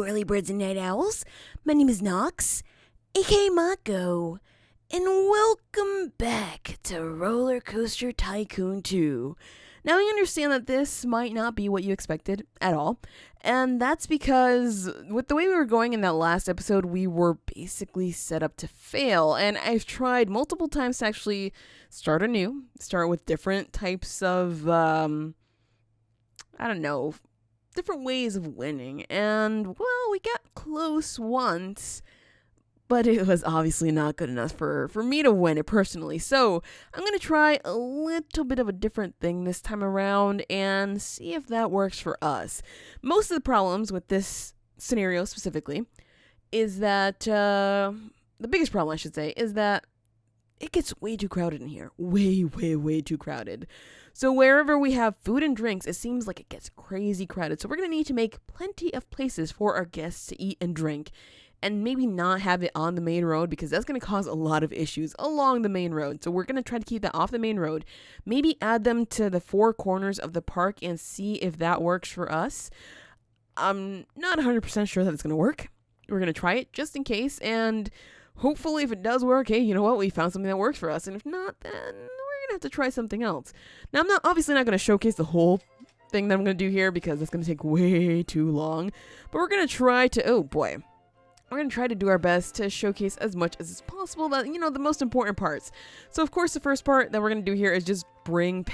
early birds and night owls. My name is Nox, aka Mako, and welcome back to Rollercoaster Tycoon 2. Now, I understand that this might not be what you expected at all, and that's because with the way we were going in that last episode, we were basically set up to fail, and I've tried multiple times to actually start anew, start with different types of, different ways of winning, and, well, we got close once, but it was obviously not good enough for me to win it personally. So I'm going to try a little bit of a different thing this time around and see if that works for us. Most of the problems with this scenario specifically is that, the biggest problem I should say, is that it gets way too crowded in here. Way too crowded. So wherever we have food and drinks, it seems like it gets crazy crowded. So we're going to need to make plenty of places for our guests to eat and drink, and maybe not have it on the main road because that's going to cause a lot of issues along the main road. So we're going to try to keep that off the main road. Maybe add them to the four corners of the park and see if that works for us. I'm not 100% sure that it's going to work. We're going to try it just in case, and hopefully if it does work, hey, you know what? We found something that works for us. And if not, then we're going to have to try something else. Now, I'm obviously not going to showcase the whole thing that I'm going to do here because that's going to take way too long. But we're going to try to, we're going to try to do our best to showcase as much as is possible, that, the most important parts. So, of course, the first part that we're going to do here is just bring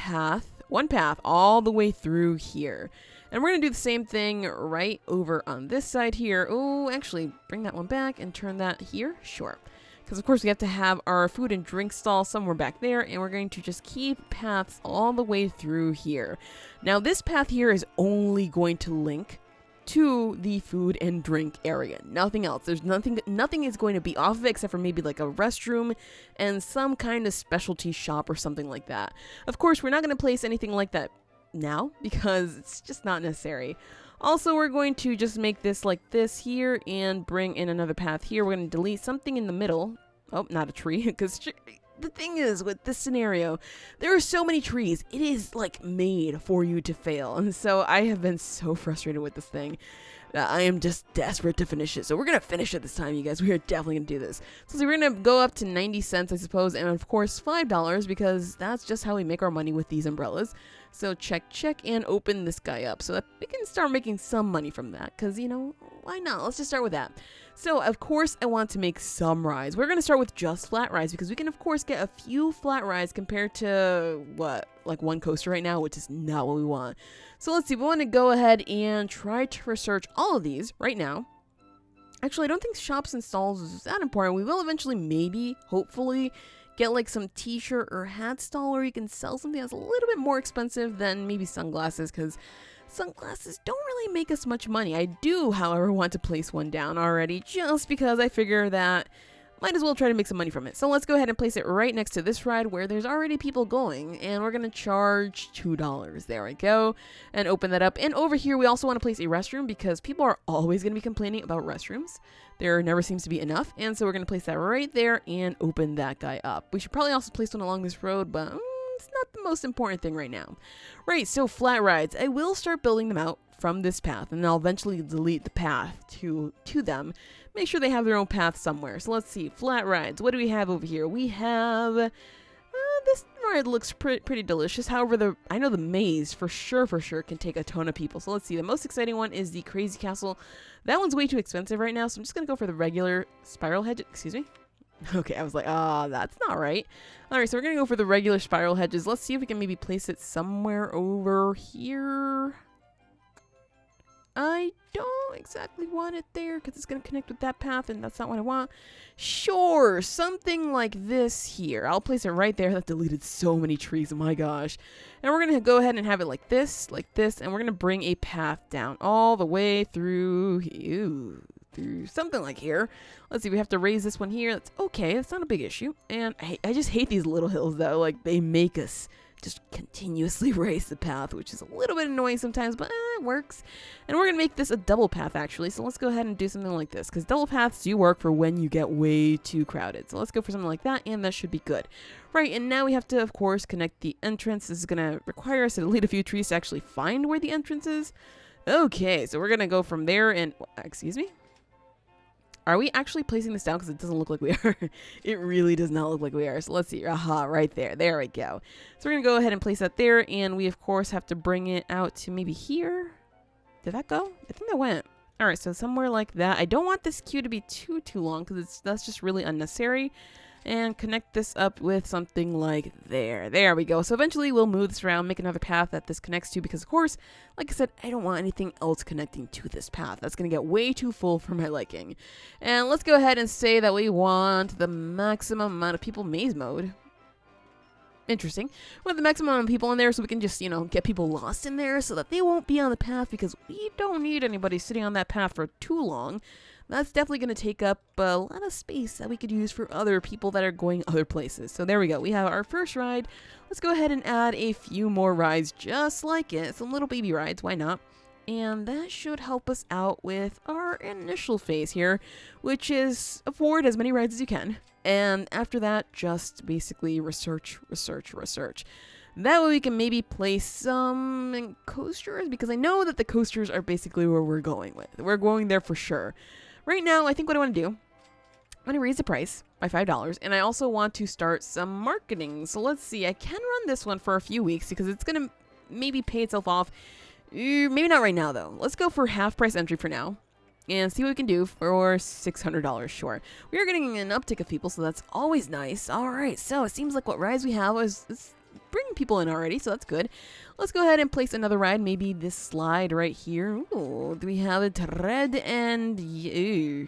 one path all the way through here. And we're going to do the same thing right over on this side here. Oh, actually, bring that one back and turn that here. Sure. Because, of course, we have to have our food and drink stall somewhere back there, and we're going to just keep paths all the way through here. Now, this path here is only going to link to the food and drink area. Nothing else. There's nothing is going to be off of it except for maybe like a restroom and some kind of specialty shop or something like that. Of course, we're not going to place anything like that now because it's just not necessary. Also, we're going to just make this like this here and bring in another path here. We're going to delete something in the middle. Oh, not a tree, because the thing is, with this scenario, there are so many trees. It is, like, made for you to fail. And so I have been so frustrated with this thing that I am just desperate to finish it. So we're going to finish it this time, you guys. We are definitely going to do this. So we're going to go up to 90 cents, I suppose, and, of course, $5, because that's just how we make our money with these umbrellas. So check, and open this guy up so that we can start making some money from that. Because, why not? Let's just start with that. So, of course, I want to make some rides. We're going to start with just flat rides because we can, of course, get a few flat rides compared to, like one coaster right now, which is not what we want. So, let's see. We want to go ahead and try to research all of these right now. Actually, I don't think shops and stalls is that important. We will eventually, maybe, hopefully, get like some t-shirt or hat stall where you can sell something that's a little bit more expensive than maybe sunglasses, because sunglasses don't really make us much money. I do, however, want to place one down already just because I figure that might as well try to make some money from it. So let's go ahead and place it right next to this ride where there's already people going, and we're going to charge $2. There we go. And open that up. And over here, we also want to place a restroom because people are always going to be complaining about restrooms. There never seems to be enough. And so we're going to place that right there and open that guy up. We should probably also place one along this road, but it's not the most important thing right now. Right, so flat rides. I will start building them out from this path, and I'll eventually delete the path to them. Make sure they have their own path somewhere. So let's see, flat rides. What do we have over here? We have, this ride looks pretty delicious. However, I know the maze for sure can take a ton of people. So let's see, the most exciting one is the Crazy Castle. That one's way too expensive right now, so I'm just going to go for the regular spiral hedge. Excuse me? Okay, I was like, that's not right. Alright, so we're going to go for the regular spiral hedges. Let's see if we can maybe place it somewhere over here. I don't exactly want it there because it's going to connect with that path, and that's not what I want. Sure, something like this here. I'll place it right there. That deleted so many trees. Oh my gosh. And we're going to go ahead and have it like this, and we're going to bring a path down all the way through something like here. Let's see, we have to raise this one here. That's okay. That's not a big issue. And I just hate these little hills, though. Like, they make us just continuously raise the path, which is a little bit annoying sometimes, but it works. And we're going to make this a double path, actually. So let's go ahead and do something like this, because double paths do work for when you get way too crowded. So let's go for something like that, and that should be good. Right, and now we have to, of course, connect the entrance. This is going to require us to delete a few trees to actually find where the entrance is. Okay, so we're going to go from there and... Excuse me? Are we actually placing this down? Because it doesn't look like we are. It really does not look like we are. So let's see. Aha, right there. There we go. So we're going to go ahead and place that there. And we, of course, have to bring it out to maybe here. Did that go? I think that went. All right, so somewhere like that. I don't want this queue to be too long because that's just really unnecessary. And connect this up with something like there. There we go. So eventually we'll move this around, make another path that this connects to because, of course, like I said, I don't want anything else connecting to this path. That's going to get way too full for my liking. And let's go ahead and say that we want the maximum amount of people maze mode. Interesting. We want the maximum amount of people in there so we can just, you know, get people lost in there so that they won't be on the path because we don't need anybody sitting on that path for too long. That's definitely going to take up a lot of space that we could use for other people that are going other places. So there we go. We have our first ride. Let's go ahead and add a few more rides just like it. Some little baby rides. Why not? And that should help us out with our initial phase here, which is afford as many rides as you can. And after that, just basically research. That way we can maybe place some coasters because I know that the coasters are basically where we're going with. We're going there for sure. Right now, I think what I want to do, I'm going to raise the price by $5, and I also want to start some marketing. So let's see, I can run this one for a few weeks because it's going to maybe pay itself off. Maybe not right now, though. Let's go for half price entry for now and see what we can do for $600, sure. We are getting an uptick of people, so that's always nice. All right, so it seems like what rides we have is bringing people in already, so that's good. Let's go ahead and place another ride. Maybe this slide right here. Ooh, do we have it red and... Yeah,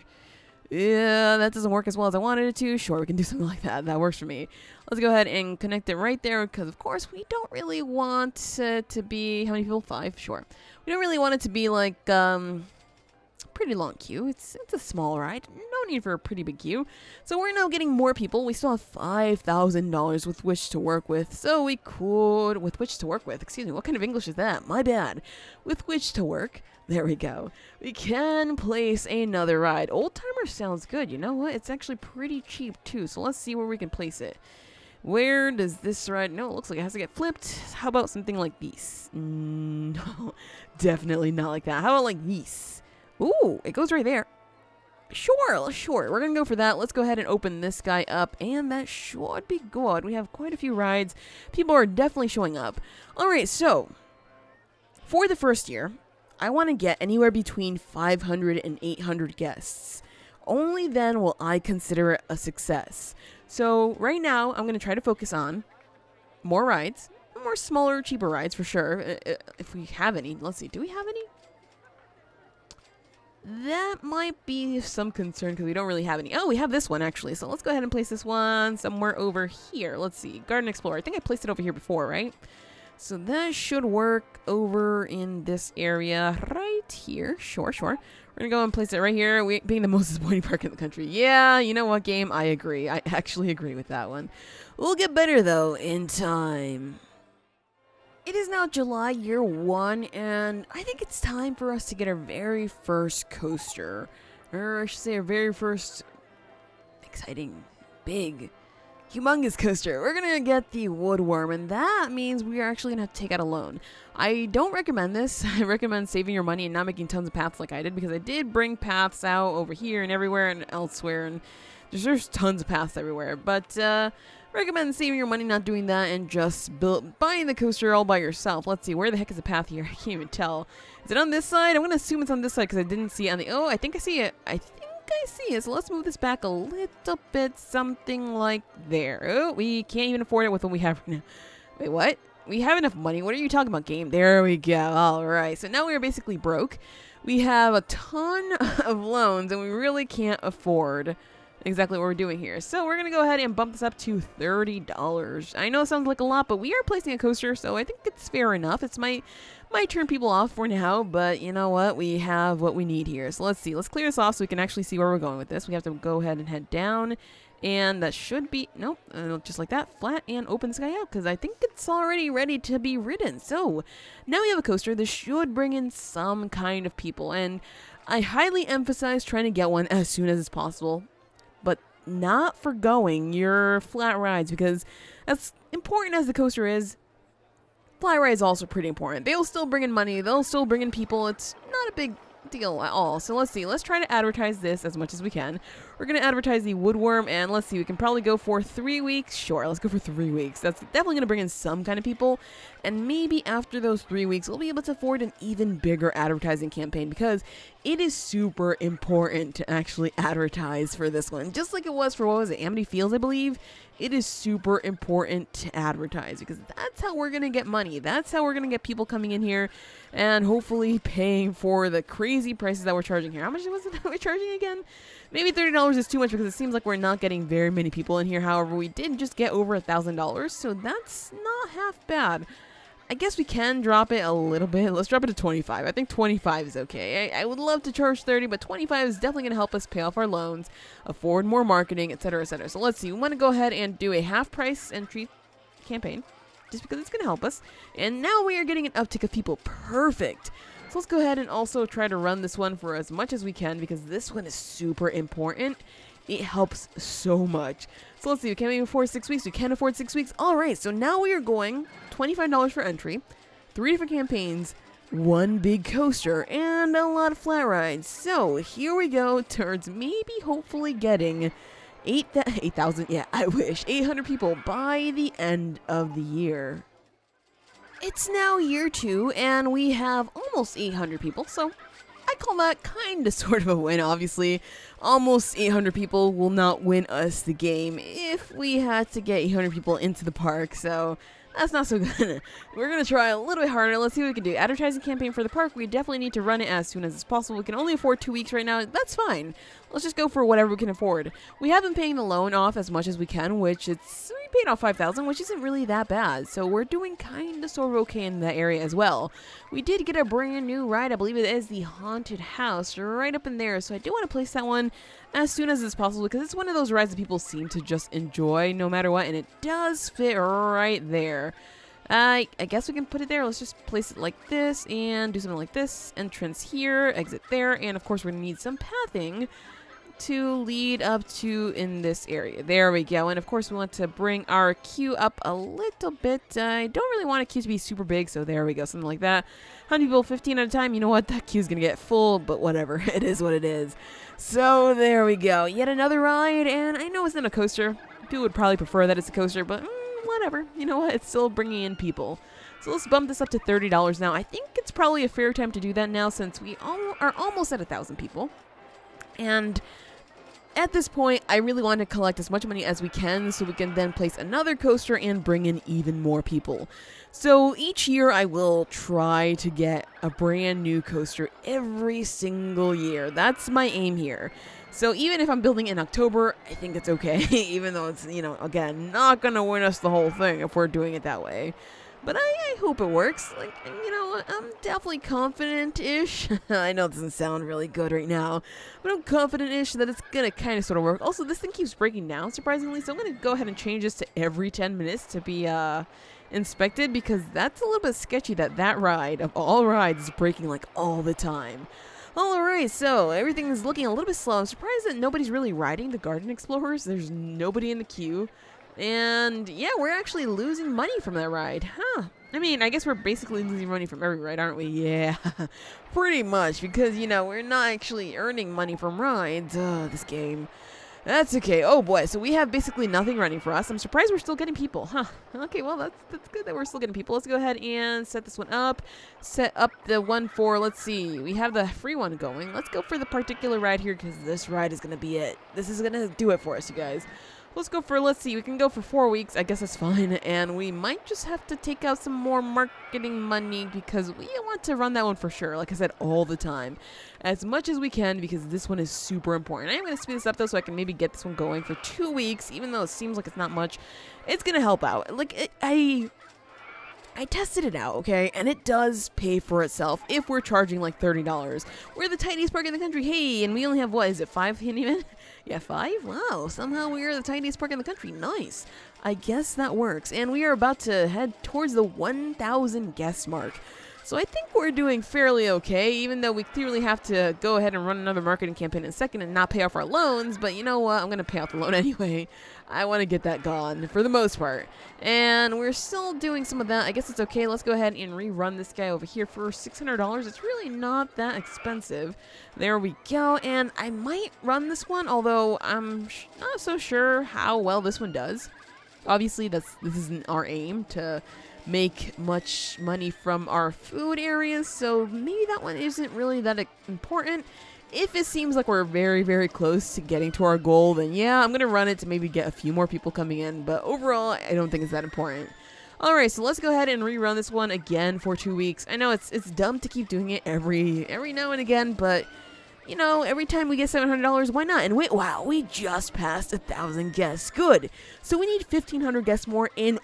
that doesn't work as well as I wanted it to. Sure, we can do something like that. That works for me. Let's go ahead and connect it right there because, of course, we don't really want it to be... How many people? 5? Sure. We don't really want it to be like... pretty long queue. It's a small ride. No need for a pretty big queue. So we're now getting more people. We still have $5,000 with which to work with. So we could... With which to work with? Excuse me. What kind of English is that? My bad. With which to work. There we go. We can place another ride. Old Timer sounds good. You know what? It's actually pretty cheap too. So let's see where we can place it. Where does this ride... No, it looks like it has to get flipped. How about something like this? No, definitely not like that. How about like this? Ooh, it goes right there. Sure. We're going to go for that. Let's go ahead and open this guy up, and that should be good. We have quite a few rides. People are definitely showing up. All right, so for the first year, I want to get anywhere between 500 and 800 guests. Only then will I consider it a success. So right now, I'm going to try to focus on more rides, more smaller, cheaper rides for sure. If we have any. Let's see. Do we have any? That might be some concern because we don't really have any. Oh, we have this one actually. So let's go ahead and place this one somewhere over here. Let's see. Garden Explorer. I think I placed it over here before, right? So that should work over in this area right here. Sure. We're going to go and place it right here. We being the most disappointing park in the country. Yeah, you know what, game? I agree. I actually agree with that one. We'll get better, though, in time. It is now July year 1, and I think it's time for us to get our very first coaster. Or I should say our very first exciting, big, humongous coaster. We're going to get the Woodworm, and that means we are actually going to have to take out a loan. I don't recommend this. I recommend saving your money and not making tons of paths like I did, because I did bring paths out over here and everywhere and elsewhere, and there's tons of paths everywhere. But recommend saving your money, not doing that, and just buying the coaster all by yourself. Let's see, where the heck is the path here? I can't even tell. Is it on this side? I'm going to assume it's on this side because I didn't see it on the... Oh, I think I see it. I see it. So let's move this back a little bit, something like there. Oh, we can't even afford it with what we have right now. Wait, what? We have enough money. What are you talking about, game? There we go. All right. So now we are basically broke. We have a ton of loans, and we really can't afford exactly what we're doing here. So we're going to go ahead and bump this up to $30. I know it sounds like a lot, but we are placing a coaster, so I think it's fair enough. It's might turn people off for now, but you know what? We have what we need here. So let's see. Let's clear this off so we can actually see where we're going with this. We have to go ahead and head down, and that should be... Nope. Just like that. Flat, and open this guy out, because I think it's already ready to be ridden. So now we have a coaster. This should bring in some kind of people, and I highly emphasize trying to get one as soon as it's possible. But not forgoing your flat rides, because as important as the coaster is, fly ride is also pretty important. They'll still bring in money. They'll still bring in people. It's not a big deal at all. So let's see. Let's try to advertise this as much as we can. We're going to advertise the woodworm, and let's see. We can probably go for 3 weeks. Sure, let's go for 3 weeks. That's definitely going to bring in some kind of people. And maybe after those 3 weeks, we'll be able to afford an even bigger advertising campaign because it is super important to actually advertise for this one. Just like it was for, what was it, Amity Fields, I believe. It is super important to advertise because that's how we're going to get money. That's how we're going to get people coming in here and hopefully paying for the crazy prices that we're charging here. How much was it that we're charging again? Maybe $30 is too much because it seems like we're not getting very many people in here. However, we did just get over $1,000, so that's not half bad. I guess we can drop it a little bit. Let's drop it to 25. I think 25 is okay. I would love to charge 30, but 25 is definitely going to help us pay off our loans, afford more marketing, etc., etc. So let's see. We want to go ahead and do a half-price entry campaign, just because it's going to help us. And now we are getting an uptick of people. Perfect. So let's go ahead and also try to run this one for as much as we can, because this one is super important. It helps so much. So let's see, can we afford 6 weeks? We can afford 6 weeks. All right, so now we are going $25 for entry, 3 different campaigns, 1 big coaster, and a lot of flat rides. So here we go towards maybe hopefully getting 8,000, yeah, I wish, 800 people by the end of the year. It's now year 2, and we have almost 800 people, so I call that kind of sort of a win. Obviously, almost 800 people will not win us the game if we had to get 800 people into the park, so that's not so good. We're going to try a little bit harder. Let's see what we can do. Advertising campaign for the park. We definitely need to run it as soon as it's possible. We can only afford 2 weeks right now. That's fine. Let's just go for whatever we can afford. We have been paying the loan off as much as we can, we paid off $5,000, which isn't really that bad. So we're doing kind of sort of okay in that area as well. We did get a brand new ride. I believe it is the Haunted House right up in there. So I do want to place that one as soon as it's possible because it's one of those rides that people seem to just enjoy no matter what. And it does fit right there. I guess we can put it there. Let's just place it like this and do something like this. Entrance here, exit there. And of course, we're going to need some pathing to lead up to in this area. There we go. And of course, we want to bring our queue up a little bit. I don't really want a queue to be super big, so there we go. Something like that. 100 people, 15 at a time. You know what? That queue is going to get full, but whatever. It is what it is. So there we go. Yet another ride, and I know it's not a coaster. People would probably prefer that it's a coaster, but whatever. You know what? It's still bringing in people. So let's bump this up to $30 now. I think it's probably a fair time to do that now since we are almost at 1,000 people. And at this point, I really want to collect as much money as we can so we can then place another coaster and bring in even more people. So each year I will try to get a brand new coaster every single year. That's my aim here. So even if I'm building in October, I think it's okay, even though it's, again, not going to win us the whole thing if we're doing it that way. But I hope it works. I'm definitely confident-ish. I know it doesn't sound really good right now, but I'm confident-ish that it's going to kind of sort of work. Also, this thing keeps breaking down, surprisingly, so I'm going to go ahead and change this to every 10 minutes to be inspected, because that's a little bit sketchy that ride, of all rides, is breaking, all the time. Alright, so everything is looking a little bit slow. I'm surprised that nobody's really riding the Garden Explorers. There's nobody in the queue. And yeah, we're actually losing money from that ride. Huh. I mean, I guess we're basically losing money from every ride, aren't we? Yeah, pretty much. Because, we're not actually earning money from rides. This game. That's okay. Oh boy, so we have basically nothing running for us. I'm surprised we're still getting people. Huh. Okay, well, that's good that we're still getting people. Let's go ahead and set this one up. Set up the one for, let's see, we have the free one going. Let's go for the particular ride here because this ride is going to be it. This is going to do it for us, you guys. Let's go for, let's see, we can go for 4 weeks. I guess that's fine. And we might just have to take out some more marketing money because we want to run that one for sure. Like I said, all the time. As much as we can because this one is super important. I'm going to speed this up though so I can maybe get this one going for 2 weeks. Even though it seems like it's not much, it's going to help out. I tested it out, okay? And it does pay for itself if we're charging like $30. We're the tiniest park in the country. Hey, and we only have, what, is it 5 even? Yeah, 5? Wow, somehow we are the tiniest park in the country. Nice. I guess that works. And we are about to head towards the 1,000 guest mark. So I think we're doing fairly okay, even though we clearly have to go ahead and run another marketing campaign in a second and not pay off our loans. But you know what? I'm going to pay off the loan anyway. I want to get that gone for the most part. And we're still doing some of that. I guess it's okay. Let's go ahead and rerun this guy over here for $600. It's really not that expensive. There we go. And I might run this one, although I'm not so sure how well this one does. Obviously, this isn't our aim to make much money from our food areas, so maybe that one isn't really that important. If it seems like we're very, very close to getting to our goal, then yeah, I'm going to run it to maybe get a few more people coming in, but overall, I don't think it's that important. Alright, so let's go ahead and rerun this one again for 2 weeks. I know it's dumb to keep doing it every now and again, but you know, every time we get $700, why not? And wait, wow, we just passed 1,000 guests. Good. So we need 1,500 guests more in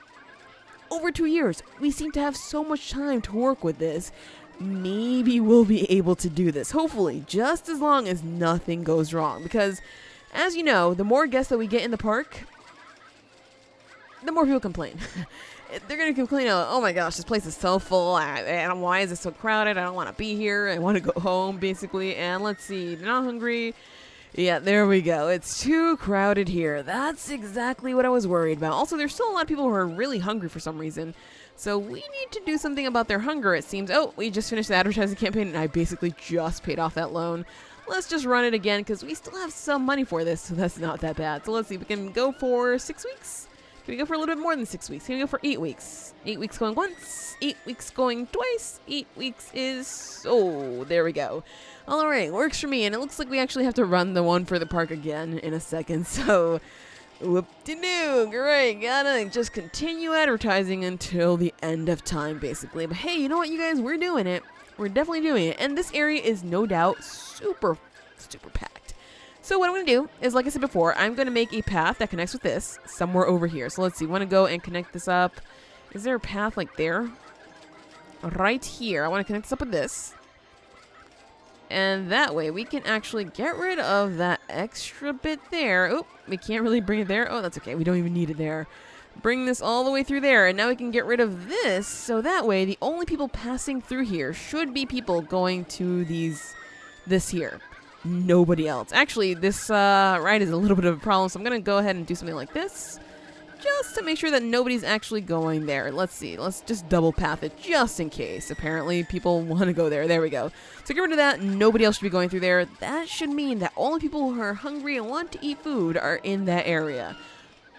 over 2 years. We seem to have so much time to work with this. Maybe we'll be able to do this. Hopefully, just as long as nothing goes wrong. Because, as you know, the more guests that we get in the park, the more people complain. They're going to complain, oh my gosh, this place is so full. Why is it so crowded? I don't want to be here. I want to go home, basically. And let's see, they're not hungry. Yeah, there we go. It's too crowded here. That's exactly what I was worried about. Also, there's still a lot of people who are really hungry for some reason. So we need to do something about their hunger, it seems. Oh, we just finished the advertising campaign, and I basically just paid off that loan. Let's just run it again, because we still have some money for this, so that's not that bad. So let's see. We can go for 6 weeks. Can we go for a little bit more than 6 weeks? Can we go for 8 weeks? 8 weeks going once, 8 weeks going twice, 8 weeks is... Oh, there we go. All right, works for me. And it looks like we actually have to run the one for the park again in a second. So, whoop-de-doo. Great, gotta just continue advertising until the end of time, basically. But hey, you know what, you guys? We're doing it. We're definitely doing it. And this area is no doubt super packed. So what I'm going to do is, like I said before, I'm going to make a path that connects with this somewhere over here. So let's see. I want to go and connect this up. Is there a path like there? Right here. I want to connect this up with this. And that way we can actually get rid of that extra bit there. Oh, we can't really bring it there. Oh, that's okay. We don't even need it there. Bring this all the way through there. And now we can get rid of this. So that way the only people passing through here should be people going to this here. Nobody else. Actually, this ride is a little bit of a problem, so I'm going to go ahead and do something like this. Just to make sure that nobody's actually going there. Let's see. Let's just double path it just in case. Apparently, people want to go there. There we go. So get rid of that. Nobody else should be going through there. That should mean that only people who are hungry and want to eat food are in that area.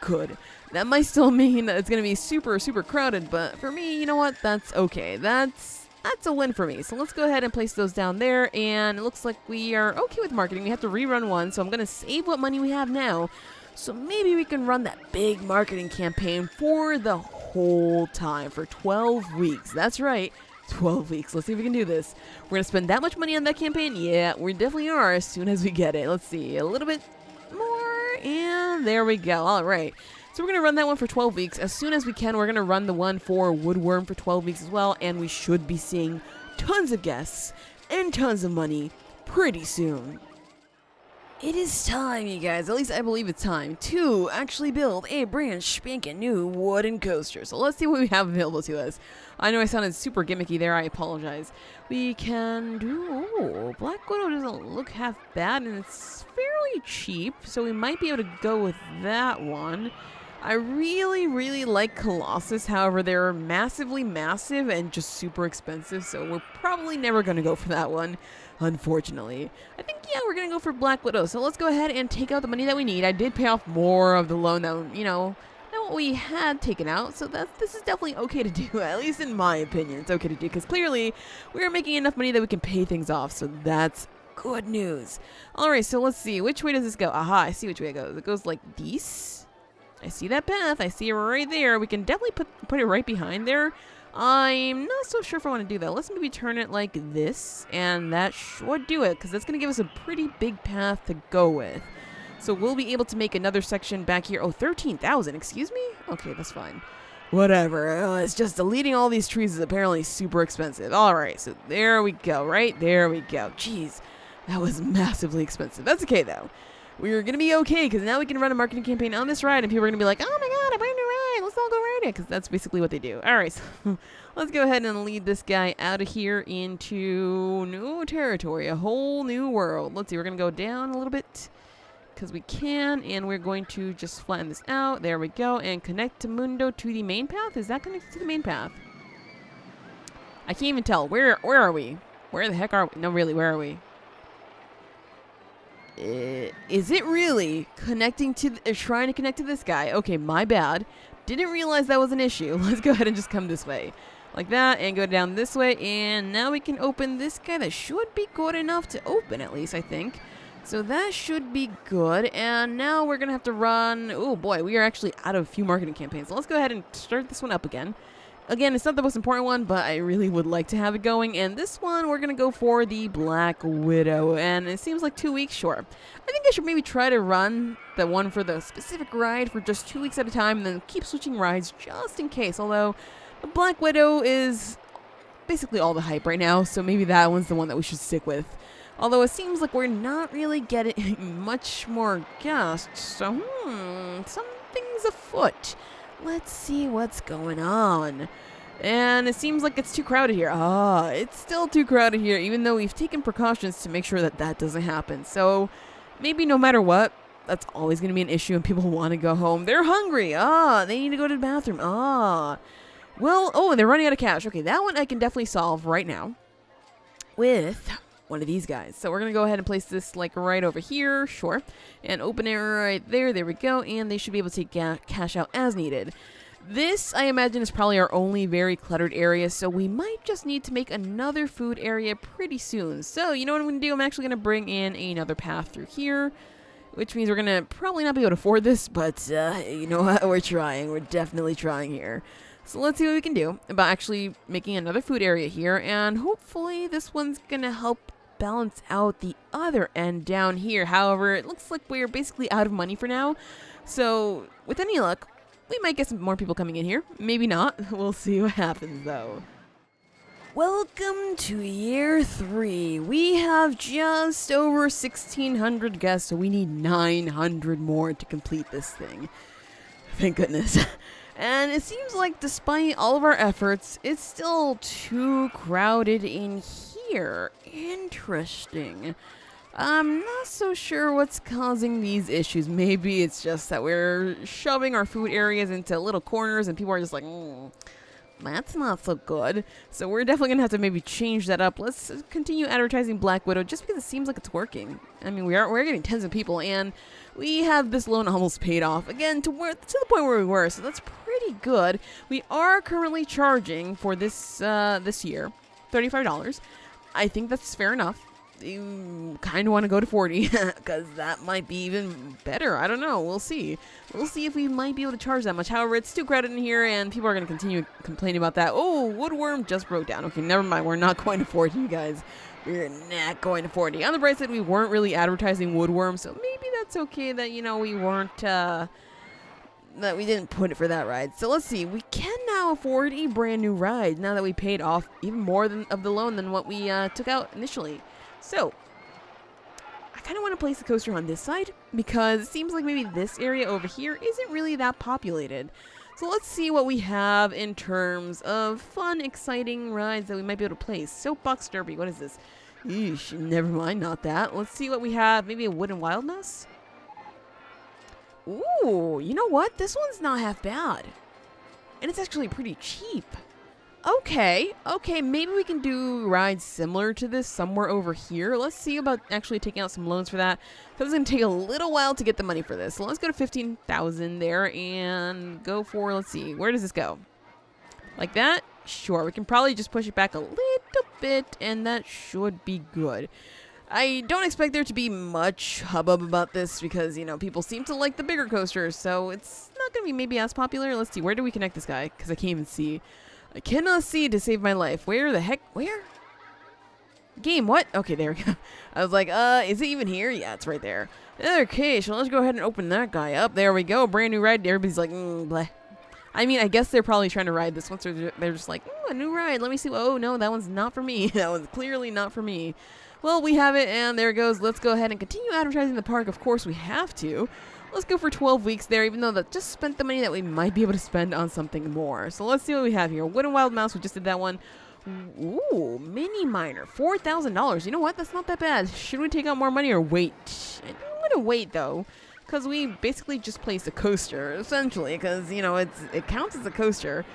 Good. That might still mean that it's going to be super crowded, but for me, you know what? That's okay. That's a win for me. So let's go ahead and place those down there, and it looks like we are okay with marketing. We have to rerun one, so I'm going to save what money we have now. So maybe we can run that big marketing campaign for the whole time, for 12 weeks. That's right, 12 weeks. Let's see if we can do this. We're going to spend that much money on that campaign? Yeah, we definitely are as soon as we get it. Let's see, a little bit more, and there we go. All right. So we're going to run that one for 12 weeks. As soon as we can, we're going to run the one for Woodworm for 12 weeks as well, and we should be seeing tons of guests and tons of money pretty soon. It is time, you guys, at least I believe it's time, to actually build a brand spanking new wooden coaster. So let's see what we have available to us. I know I sounded super gimmicky there, I apologize. We can do... Black Widow doesn't look half bad, and it's fairly cheap, so we might be able to go with that one. I really like Colossus, however, they're massively massive and just super expensive, so we're probably never going to go for that one, unfortunately. I think, yeah, we're going to go for Black Widow, so let's go ahead and take out the money that we need. I did pay off more of the loan that, you know, than what we had taken out, so this is definitely okay to do, at least in my opinion. It's okay to do, because clearly we're making enough money that we can pay things off, so that's good news. Alright, so let's see, which way does this go? Aha, I see which way it goes. It goes like this. I see that path. I see it right there. We can definitely put it right behind there. I'm not so sure if I want to do that. Let's maybe turn it like this, and that should do it, because that's going to give us a pretty big path to go with. So we'll be able to make another section back here. Oh, 13,000. Excuse me? Okay, that's fine. Whatever. It's just deleting all these trees is apparently super expensive. All right, so there we go. Right there we go. Jeez, that was massively expensive. That's okay, though. We're going to be okay, because now we can run a marketing campaign on this ride, and people are going to be like, oh my god, a brand new ride, let's guess I'll go ride it because that's basically what they do. All right, so let's go ahead and lead this guy out of here into new territory, a whole new world. Let's see, we're going to go down a little bit because we can, and we're going to just flatten this out. There we go, and connect to Mundo to the main path. Is that connected to the main path? I can't even tell. Where are we? Where the heck are we? No, really, where are we? Is it really connecting to trying to connect to this guy? Okay, my bad. Didn't realize that was an issue. Let's go ahead and just come this way. Like that, and go down this way, and now we can open this guy. That should be good enough to open, at least, I think. So that should be good, and now we're going to have to run. Oh boy, we are actually out of a few marketing campaigns. So let's go ahead and start this one up again. Again, it's not the most important one, but I really would like to have it going. And this one, we're going to go for the Black Widow. And it seems like 2 weeks, sure. I think I should maybe try to run the one for the specific ride for just 2 weeks at a time and then keep switching rides just in case. Although, the Black Widow is basically all the hype right now, so maybe that one's the one that we should stick with. Although it seems like we're not really getting much more guests, so something's afoot. Let's see what's going on. And it seems like it's too crowded here. It's still too crowded here, even though we've taken precautions to make sure that that doesn't happen. So maybe no matter what, that's always going to be an issue and people want to go home. They're hungry. They need to go to the bathroom. Well, and they're running out of cash. Okay, that one I can definitely solve right now with one of these guys. So we're going to go ahead and place this like right over here, sure, and open it right there. There we go, and they should be able to take cash out as needed. This, I imagine, is probably our only very cluttered area, so we might just need to make another food area pretty soon. So, you know what I'm going to do? I'm actually going to bring in another path through here, which means we're going to probably not be able to afford this, but you know what? We're trying. We're definitely trying here. So let's see what we can do about actually making another food area here, and hopefully this one's going to help balance out the other end down here. However, it looks like we're basically out of money for now. So with any luck, we might get some more people coming in here. Maybe not. We'll see what happens though. Welcome to year 3. We have just over 1,600 guests, so we need 900 more to complete this thing. Thank goodness. And it seems like despite all of our efforts, it's still too crowded in here. Interesting. I'm not so sure what's causing these issues. Maybe it's just that we're shoving our food areas into little corners and people are just like, that's not so good. So we're definitely going to have to maybe change that up. Let's continue advertising Black Widow just because it seems like it's working. I mean, we're getting tons of people, and we have this loan almost paid off again to the point where we were. So that's pretty good. We are currently charging for this this year $35. I think that's fair enough. You kind of want to go to 40 because that might be even better. I don't know. We'll see. We'll see if we might be able to charge that much. However, it's too crowded in here and people are going to continue complaining about that. Oh, woodworm just broke down. Okay, never mind. We're not going to 40, you guys. We're not going to 40. On the bright side, we weren't really advertising woodworm, so maybe that's okay that, you know, we weren't, that we didn't put it for that ride. So let's see. We can now afford a brand new ride now that we paid off even more of the loan than what we took out initially. So, I kind of want to place the coaster on this side because it seems like maybe this area over here isn't really that populated. So let's see what we have in terms of fun, exciting rides that we might be able to place. Soapbox Derby, what is this? Eesh, never mind, not that. Let's see what we have. Maybe a wooden wild mess? Ooh, you know what? This one's not half bad. And it's actually pretty cheap. Okay, maybe we can do rides similar to this somewhere over here. Let's see about actually taking out some loans for that. Because it's going to take a little while to get the money for this. So let's go to 15,000 there and go for, let's see, where does this go? Like that? Sure, we can probably just push it back a little bit and that should be good. I don't expect there to be much hubbub about this because, you know, people seem to like the bigger coasters. So it's not going to be maybe as popular. Let's see, where do we connect this guy? Because I can't even see. I cannot see to save my life. Where the heck? Where? Game, what? Okay, there we go. I was like, is it even here? Yeah, it's right there. Okay, so let's go ahead and open that guy up. There we go. Brand new ride. Everybody's like, bleh. I mean, I guess they're probably trying to ride this one, so they're just like, a new ride. Let me see. Oh, no, that one's not for me. That one's clearly not for me. Well, we have it, and there it goes. Let's go ahead and continue advertising the park. Of course, we have to. Let's go for 12 weeks there, even though that just spent the money that we might be able to spend on something more. So let's see what we have here. Wooden Wild Mouse, we just did that one. Ooh, mini miner, $4,000. You know what? That's not that bad. Should we take out more money or wait? I think I'm gonna wait though, because we basically just placed a coaster, essentially. Because you know it counts as a coaster,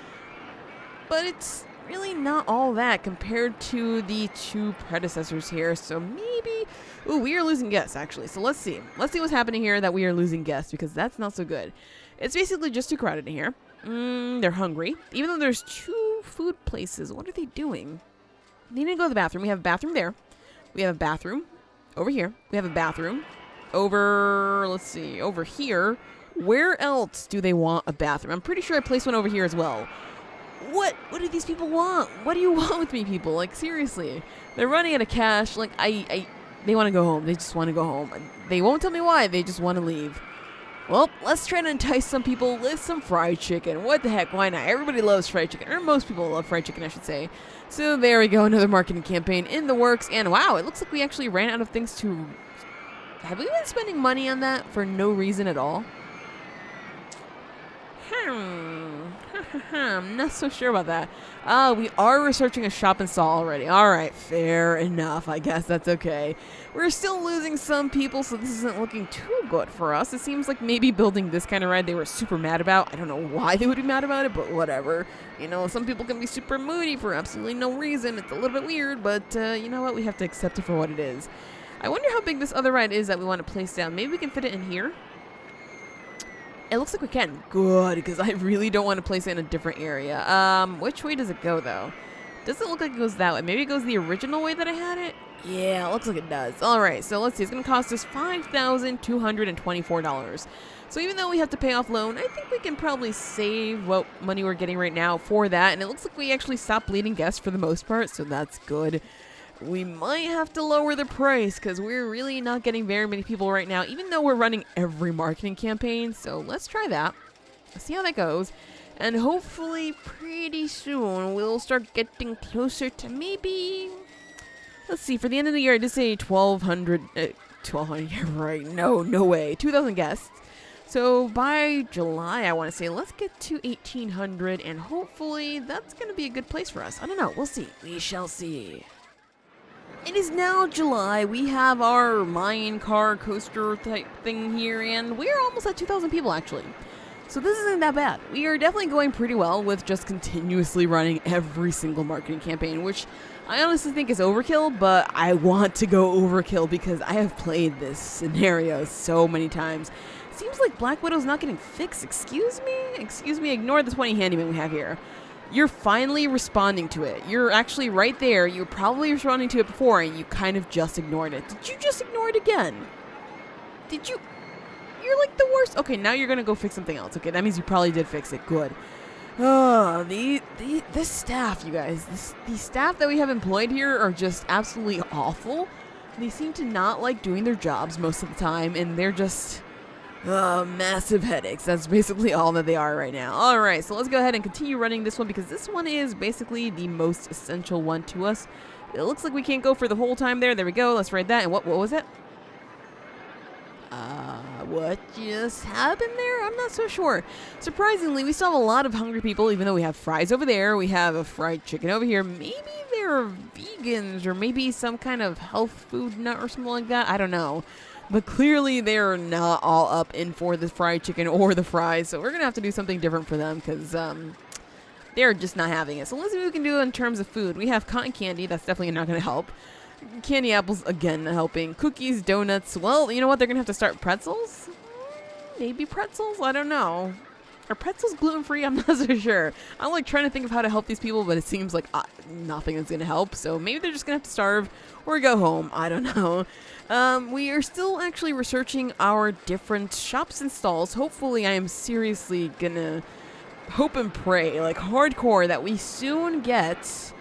but it's really not all that compared to the two predecessors here. So maybe, ooh, we are losing guests actually. So let's see what's happening here that we are losing guests, because that's not so good. It's basically just too crowded in here. They're hungry, even though there's two food places. What are they doing? They need to go to the bathroom. We have a bathroom there. We have a bathroom over here. We have a bathroom over, let's see, over here. Where else do they want a bathroom? I'm pretty sure I placed one over here as well. What do these people want? What do you want with me, people? Like, seriously. They're running out of cash. Like, they want to go home. They just want to go home. They won't tell me why. They just want to leave. Well, let's try to entice some people with some fried chicken. What the heck? Why not? Everybody loves fried chicken. Or most people love fried chicken, I should say. So there we go. Another marketing campaign in the works. And wow, it looks like we actually ran out of things to... Have we been spending money on that for no reason at all? I'm not so sure about that. We are researching a shop and stall already. Alright, fair enough. I guess that's okay. We're still losing some people, so this isn't looking too good for us. It seems like maybe building this kind of ride they were super mad about. I don't know why they would be mad about it, but whatever. You know, some people can be super moody for absolutely no reason. It's a little bit weird, but you know what? We have to accept it for what it is. I wonder how big this other ride is that we want to place down. Maybe we can fit it in here? It looks like we can. Good, because I really don't want to place it in a different area. Which way does it go, though? Doesn't look like it goes that way. Maybe it goes the original way that I had it? Yeah, it looks like it does. Alright, so let's see. It's going to cost us $5,224. So even though we have to pay off loan, I think we can probably save what money we're getting right now for that. And it looks like we actually stopped bleeding guests for the most part, so that's good. We might have to lower the price because we're really not getting very many people right now, even though we're running every marketing campaign. So let's try that. Let's see how that goes. And hopefully pretty soon we'll start getting closer to maybe... Let's see, for the end of the year, I did say 1,200... 1,200, yeah, right. No way. 2,000 guests. So by July, I want to say, let's get to 1,800, and hopefully that's going to be a good place for us. I don't know. We'll see. We shall see. It is now July. We have our mine car coaster type thing here, and we're almost at 2,000 people, actually. So this isn't that bad. We are definitely going pretty well with just continuously running every single marketing campaign, which I honestly think is overkill, but I want to go overkill because I have played this scenario so many times. Seems like Black Widow's not getting fixed. Excuse me, ignore the 20 handyman we have here. You're finally responding to it. You're actually right there. You're probably responding to it before and you kind of just ignored it. Did you just ignore it again? Did you? You're like the worst. Okay, now you're gonna go fix something else. Okay, that means you probably did fix it. Good. Oh, this staff, you guys. The staff that we have employed here are just absolutely awful. They seem to not like doing their jobs most of the time, and they're just... massive headaches. That's basically all that they are right now. Alright, so let's go ahead and continue running this one because this one is basically the most essential one to us. It looks like we can't go for the whole time there. There we go. Let's ride that. And what was it? What just happened there? I'm not so sure. Surprisingly, we still have a lot of hungry people, even though we have fries over there. We have a fried chicken over here. Maybe they're vegans or maybe some kind of health food nut or something like that. I don't know. But clearly they're not all up in for the fried chicken or the fries. So we're going to have to do something different for them because they're just not having it. So let's see what we can do in terms of food. We have cotton candy. That's definitely not going to help. Candy apples, again, helping. Cookies, donuts. Well, you know what? They're going to have to start pretzels? Maybe pretzels? I don't know. Are pretzels gluten-free? I'm not so sure. I'm like trying to think of how to help these people, but it seems like nothing is going to help. So maybe they're just going to have to starve or go home. I don't know. We are still actually researching our different shops and stalls. Hopefully, I am seriously going to hope and pray, like hardcore, that we soon get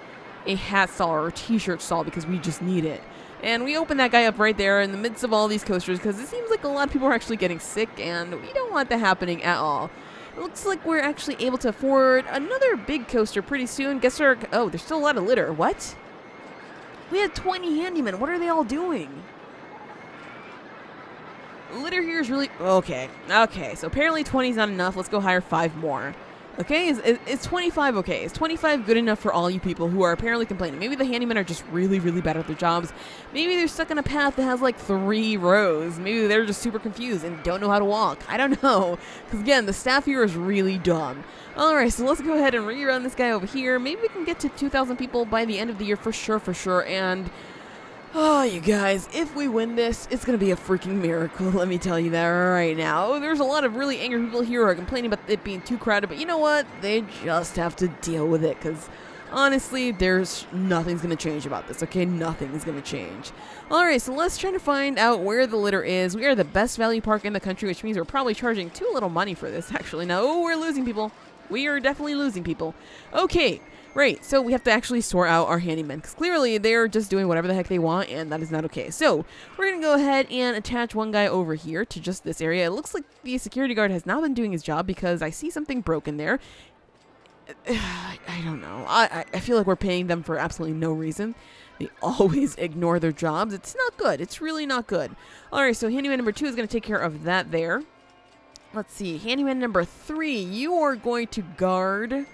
a hat stall or a t-shirt stall because we just need it. And we opened that guy up right there in the midst of all these coasters because it seems like a lot of people are actually getting sick and we don't want that happening at all. It looks like we're actually able to afford another big coaster pretty soon. Guess our... Oh, there's still a lot of litter. What? We had 20 handymen. What are they all doing? Litter here is really... Okay. Okay, so apparently 20 is not enough. Let's go hire 5 more. Okay, is 25 okay? Is 25 good enough for all you people who are apparently complaining? Maybe the handymen are just really, really bad at their jobs. Maybe they're stuck on a path that has like 3 rows. Maybe they're just super confused and don't know how to walk. I don't know. Because again, the staff here is really dumb. Alright, so let's go ahead and rerun this guy over here. Maybe we can get to 2,000 people by the end of the year for sure. And... oh, you guys, if we win this, it's going to be a freaking miracle, let me tell you that right now. There's a lot of really angry people here who are complaining about it being too crowded, but you know what? They just have to deal with it, because honestly, nothing's going to change about this, okay? Nothing is going to change. Alright, so let's try to find out where the litter is. We are the best value park in the country, which means we're probably charging too little money for this, actually. No, we're losing people. We are definitely losing people. Okay. Right, so we have to actually sort out our handymen, because clearly they're just doing whatever the heck they want, and that is not okay. So, we're going to go ahead and attach one guy over here to just this area. It looks like the security guard has not been doing his job, because I see something broken there. I don't know. I feel like we're paying them for absolutely no reason. They always ignore their jobs. It's not good. It's really not good. Alright, so handyman number 2 is going to take care of that there. Let's see. Handyman number 3, you are going to guard...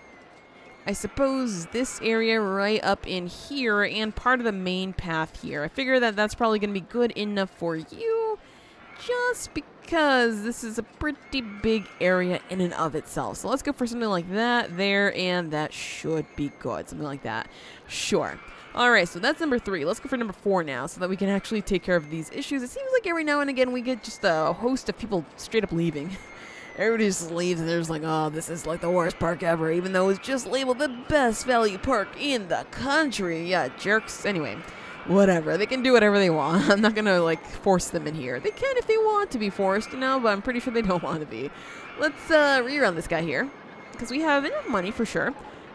I suppose this area right up in here and part of the main path here. I figure that that's probably going to be good enough for you just because this is a pretty big area in and of itself. So let's go for something like that there, and that should be good. Something like that. Sure. Alright, so that's number 3. Let's go for number 4 now so that we can actually take care of these issues. It seems like every now and again we get just a host of people straight up leaving. Everybody just leaves and they're just like, oh, this is like the worst park ever, even though it's just labeled the best value park in the country. Yeah, jerks. Anyway, whatever. They can do whatever they want. I'm not going to, like, force them in here. They can if they want to be forced, you know, but I'm pretty sure they don't want to be. Let's rerun this guy here, because we have enough money for sure.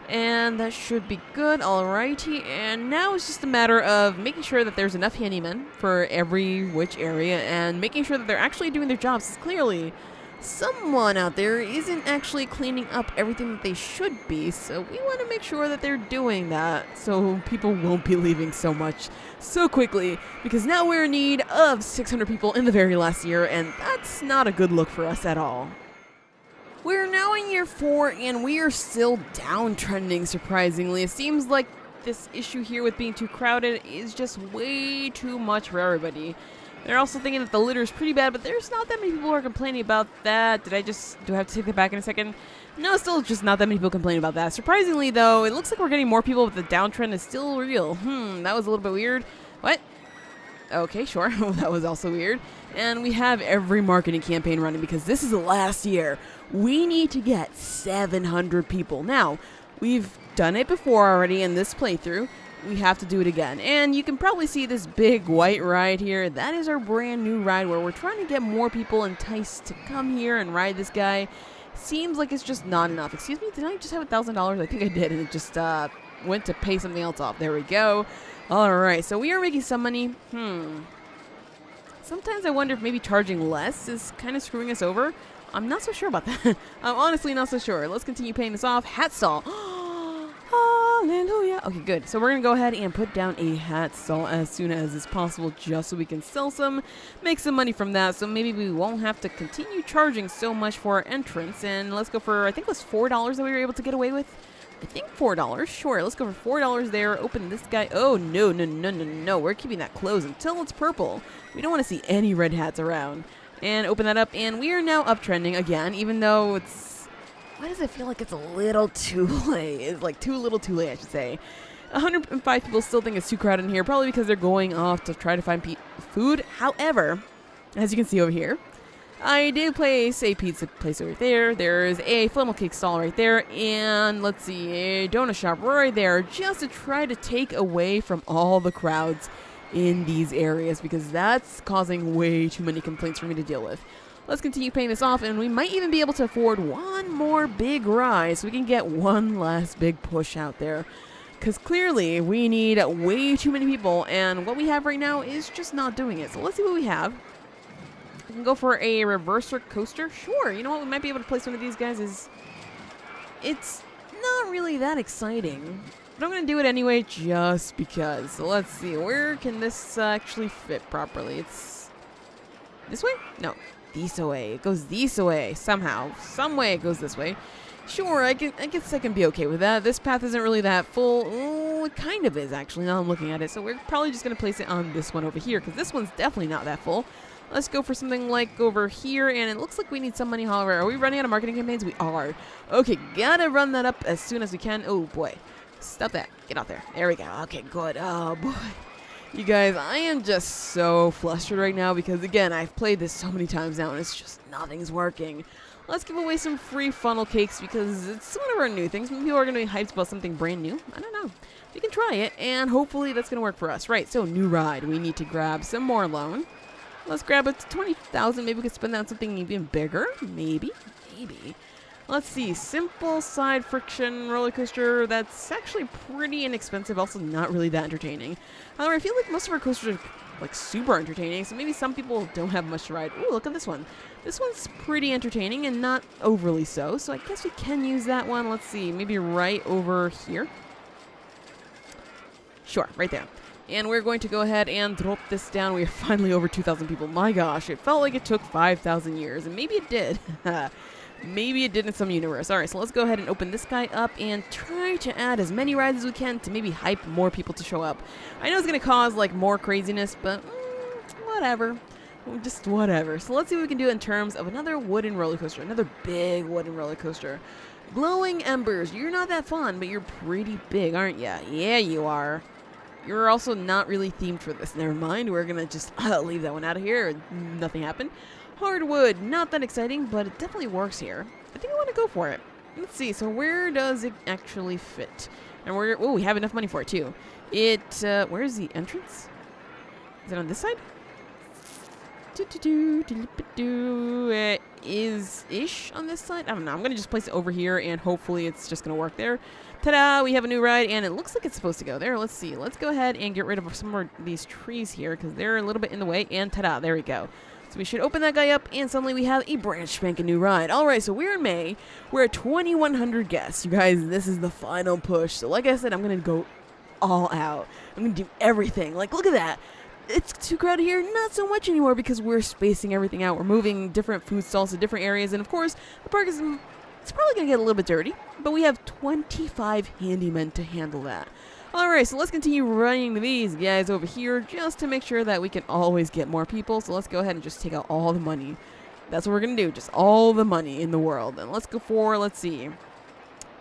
And that should be good. Alrighty. And now it's just a matter of making sure that there's enough handymen for every which area and making sure that they're actually doing their jobs. Because clearly... someone out there isn't actually cleaning up everything that they should be, so we want to make sure that they're doing that so people won't be leaving so quickly, because now we're in need of 600 people in the very last year, and that's not a good look for us at all. We're now in year 4, and we are still downtrending, surprisingly. It seems like this issue here with being too crowded is just way too much for everybody. They're also thinking that the litter is pretty bad, but there's not that many people who are complaining about that. Do I have to take that back in a second? No, still just not that many people complaining about that. Surprisingly, though, it looks like we're getting more people, but the downtrend is still real. That was a little bit weird. What? Okay, sure. That was also weird. And we have every marketing campaign running because this is the last year. We need to get 700 people. Now, we've done it before already in this playthrough. We have to do it again. And you can probably see this big white ride here. That is our brand new ride where we're trying to get more people enticed to come here and ride this guy. Seems like it's just not enough. Excuse me, did I just have $1,000? I think I did, and it just went to pay something else off. There we go. Alright, so we are making some money. Sometimes I wonder if maybe charging less is kind of screwing us over. I'm not so sure about that. I'm honestly not so sure. Let's continue paying this off. Hat stall. Hallelujah. Okay, good. So we're going to go ahead and put down a hat stall as soon as is possible just so we can sell some, make some money from that. So maybe we won't have to continue charging so much for our entrance. And let's go for, I think it was $4 that we were able to get away with. I think $4. Sure, let's go for $4 there. Open this guy. Oh, no. We're keeping that closed until it's purple. We don't want to see any red hats around. And open that up. And we are now uptrending again, even though it's... Why does it feel like it's a little too late? It's like too little too late, I should say. 105 people still think it's too crowded in here, probably because they're going off to try to find food. However, as you can see over here, I did place a pizza place over there. There's a funnel cake stall right there. And let's see, a donut shop right there, just to try to take away from all the crowds in these areas, because that's causing way too many complaints for me to deal with. Let's continue paying this off, and we might even be able to afford one more big ride so we can get one last big push out there. Because clearly we need way too many people, and what we have right now is just not doing it. So let's see what we have. We can go for a reverser coaster. Sure, you know what? We might be able to place one of these guys. It's not really that exciting. But I'm going to do it anyway just because. So let's see. Where can this actually fit properly? It's this way? No. This way. It goes this way. Somehow. Some way it goes this way. Sure, I guess I can be okay with that. This path isn't really that full. Oh, it kind of is, actually, now I'm looking at it. So we're probably just going to place it on this one over here, because this one's definitely not that full. Let's go for something like over here, and it looks like we need some money, however. Are we running out of marketing campaigns? We are. Okay, gotta run that up as soon as we can. Oh, boy. Stop that. Get out there. There we go. Okay, good. Oh, boy. You guys, I am just so flustered right now because, again, I've played this so many times now, and it's just nothing's working. Let's give away some free funnel cakes because it's one of our new things. Maybe people are going to be hyped about something brand new. I don't know. We can try it, and hopefully that's going to work for us. Right, so new ride. We need to grab some more loan. Let's grab it to 20,000. Maybe we could spend that on something even bigger. Maybe. Let's see. Simple side friction roller coaster. That's actually pretty inexpensive. Also not really that entertaining. However, I feel like most of our coasters are like super entertaining. So maybe some people don't have much to ride. Ooh, look at this one. This one's pretty entertaining and not overly so. So I guess we can use that one. Let's see. Maybe right over here. Sure, right there. And we're going to go ahead and drop this down. We are finally over 2,000 people. My gosh, it felt like it took 5,000 years. And maybe it did. Maybe it did in some universe. Alright, so let's go ahead and open this guy up and try to add as many rides as we can to maybe hype more people to show up. I know it's going to cause like more craziness, but whatever. Just whatever. So let's see what we can do in terms of another wooden roller coaster. Another big wooden roller coaster. Glowing Embers. You're not that fun, but you're pretty big, aren't you? Yeah, you are. You're also not really themed for this. Never mind. We're going to just leave that one out of here. Nothing happened. Hardwood. Not that exciting, but it definitely works here. I think I want to go for it. Let's see. So where does it actually fit? And we have enough money for it, too. Where's the entrance? Is it on this side? It is-ish on this side. I don't know. I'm going to just place it over here, and hopefully it's just going to work there. Ta-da! We have a new ride, and it looks like it's supposed to go there. Let's see. Let's go ahead and get rid of some more of these trees here, because they're a little bit in the way, and ta-da! There we go. So we should open that guy up, and suddenly we have a brand spanking new ride. Alright, so we're in May. We're at 2,100 guests. You guys, this is the final push. So like I said, I'm going to go all out. I'm going to do everything. Like, look at that. It's too crowded here. Not so much anymore because we're spacing everything out. We're moving different food stalls to different areas. And, of course, the park is... It's probably going to get a little bit dirty, but we have 25 handymen to handle that. Alright, so let's continue running these guys over here just to make sure that we can always get more people. So let's go ahead and just take out all the money. That's what we're going to do, just all the money in the world. And let's go for, let's see,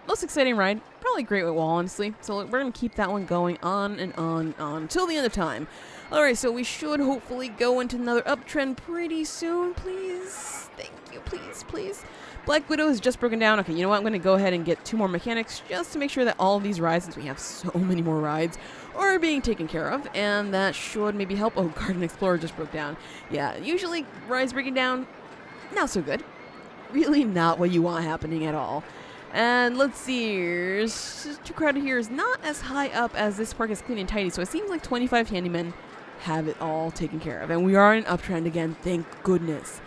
most exciting ride. Probably Great White Wall, honestly. So we're going to keep that one going on and on and on till the end of time. Alright, so we should hopefully go into another uptrend pretty soon, please. Thank you, please. Black Widow is just broken down. Okay, you know what? I'm going to go ahead and get 2 more mechanics just to make sure that all of these rides, since we have so many more rides, are being taken care of. And that should maybe help. Oh, Garden Explorer just broke down. Yeah, usually rides breaking down, not so good. Really not what you want happening at all. And let's see, it's just too crowded here. Is not as high up as this park is clean and tidy. So it seems like 25 handymen have it all taken care of. And we are in uptrend again, thank goodness.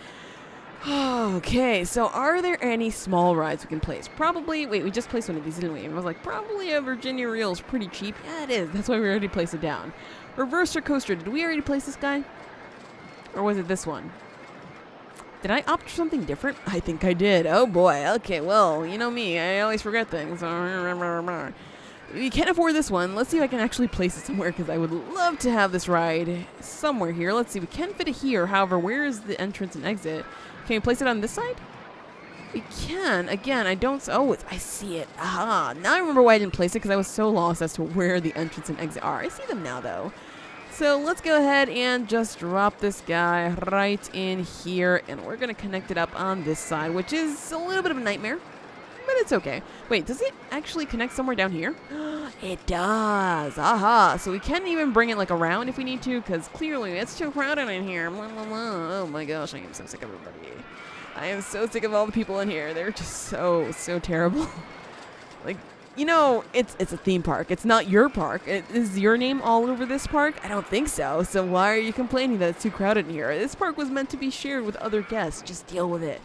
Okay, so are there any small rides we can place? Probably, wait, we just placed one of these, didn't we? And I was like, probably a Virginia Reel is pretty cheap. Yeah, it is. That's why we already placed it down. Reverser Coaster, did we already place this guy? Or was it this one? Did I opt for something different? I think I did. Oh boy, okay, well, you know me, I always forget things. We can't afford this one. Let's see if I can actually place it somewhere, because I would love to have this ride somewhere here. Let's see, we can fit it here. However, where is the entrance and exit? Can we place it on this side? We can. Again, I don't... Oh, I see it. Aha. Now I remember why I didn't place it, because I was so lost as to where the entrance and exit are. I see them now, though. So let's go ahead and just drop this guy right in here, and we're going to connect it up on this side, which is a little bit of a nightmare, but it's okay. Wait, does it actually connect somewhere down here? It does. Aha. So we can even bring it like around if we need to, because clearly it's too crowded in here. Blah, blah, blah. Oh my gosh, I am so sick of everybody. I am so sick of all the people in here. They're just so terrible. Like, you know, it's a theme park. It's not your park. Is your name all over this park? I don't think so. So why are you complaining that it's too crowded in here? This park was meant to be shared with other guests. Just deal with it.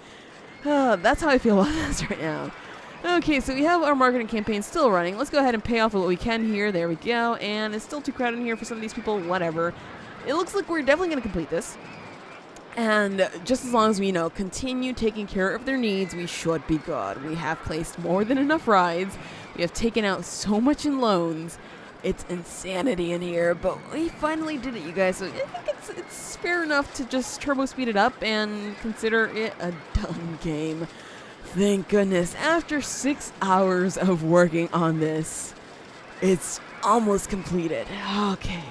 That's how I feel about this right now. Okay, so we have our marketing campaign still running. Let's go ahead and pay off what we can here. There we go. And it's still too crowded in here for some of these people. Whatever. It looks like we're definitely going to complete this. And just as long as we, continue taking care of their needs, we should be good. We have placed more than enough rides. We have taken out so much in loans. It's insanity in here, but we finally did it, you guys. So I think it's fair enough to just turbo speed it up and consider it a done game. Thank goodness. After 6 hours of working on this, it's almost completed. Okay.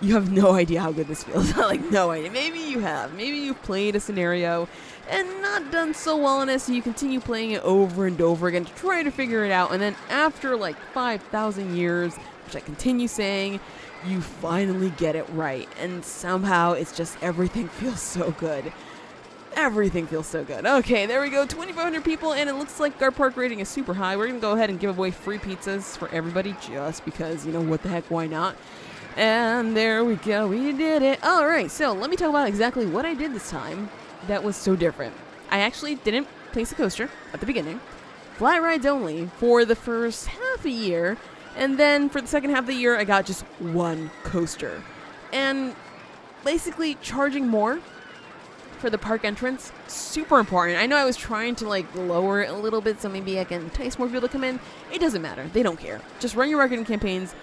You have no idea how good this feels. Like, no idea. Maybe you have. Maybe you've played a scenario and not done so well in it, so you continue playing it over and over again to try to figure it out. And then after like 5,000 years, which I continue saying, you finally get it right. And somehow it's just everything feels so good. Everything feels so good. Okay, there we go. 2,500 people, and it looks like our park rating is super high. We're going to go ahead and give away free pizzas for everybody just because, what the heck, why not? And there we go. We did it. All right, so let me talk about exactly what I did this time that was so different. I actually didn't place a coaster at the beginning. Flat rides only for the first half a year. And then for the second half of the year, I got just one coaster. And basically charging more for the park entrance, super important. I know I was trying to lower it a little bit so maybe I can entice more people to come in. It doesn't matter. They don't care. Just run your marketing campaigns.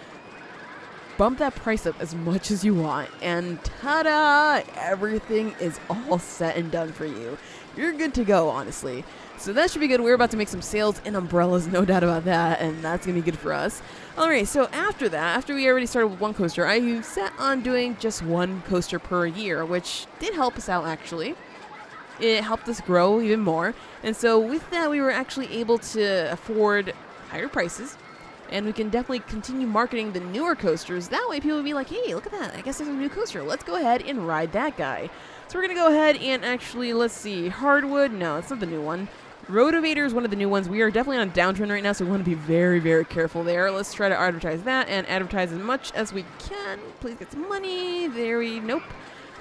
Bump that price up as much as you want, and ta-da! Everything is all set and done for you. You're good to go, honestly. So that should be good. We're about to make some sales in umbrellas, no doubt about that, and that's going to be good for us. Alright, so after that, after we already started with one coaster, I set on doing just one coaster per year, which did help us out, actually. It helped us grow even more, and so with that, we were actually able to afford higher prices. And we can definitely continue marketing the newer coasters. That way people will be like, hey, look at that. I guess there's a new coaster. Let's go ahead and ride that guy. So we're going to go ahead and actually, let's see. Hardwood. No, it's not the new one. Rotovator is one of the new ones. We are definitely on a downtrend right now, so we want to be very, very careful there. Let's try to advertise that and advertise as much as we can. Please get some money. Nope.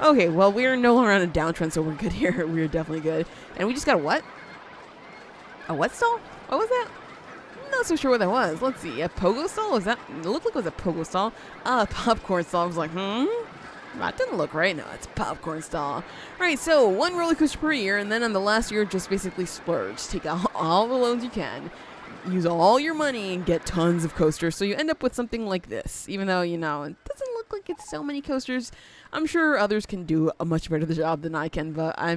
Okay, well, we're no longer on a downtrend, so we're good here. We're definitely good. And we just got a what? A what stall? What was that? Not so sure what that was. Let's see. A pogo stall? Was that? It looked like it was a pogo stall. A popcorn stall. I was like, that didn't look right. No, it's a popcorn stall. All right, so one roller coaster per year, and then on the last year, just basically splurge. Take out all the loans you can. Use all your money and get tons of coasters. So you end up with something like this. Even though, it doesn't look like it's so many coasters. I'm sure others can do a much better job than I can, but I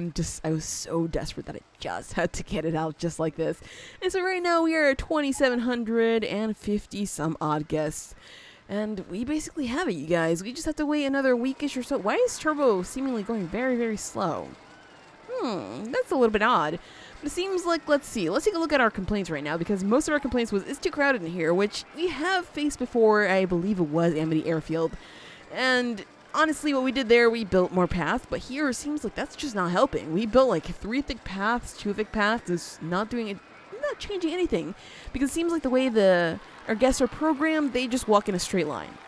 was so desperate that I just had to get it out just like this. And so right now we are at 2,750 some odd guests. And we basically have it, you guys. We just have to wait another weekish or so. Why is Turbo seemingly going very, very slow? That's a little bit odd. But it seems like, let's see. Let's take a look at our complaints right now, because most of our complaints was, it's too crowded in here, which we have faced before. I believe it was Amity Airfield. And honestly, what we did there, we built more paths, but here it seems like that's just not helping. We built like 3 thick paths, 2 thick paths. It's not doing it, not changing anything, because it seems like the way our guests are programmed, they just walk in a straight line,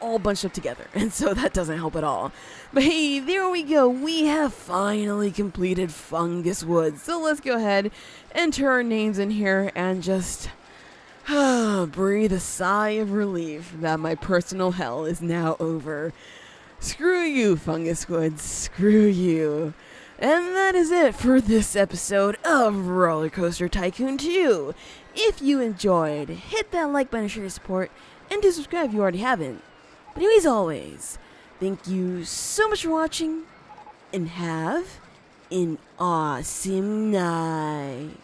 all bunched up together, and so that doesn't help at all. But hey, there we go. We have finally completed Fungus Woods. So let's go ahead, enter our names in here, and just breathe a sigh of relief that my personal hell is now over. Screw you, Fungus Woods. Screw you. And that is it for this episode of Rollercoaster Tycoon 2. If you enjoyed, hit that like button to show your support, and do subscribe if you already haven't. But anyways, always, thank you so much for watching, and have an awesome night.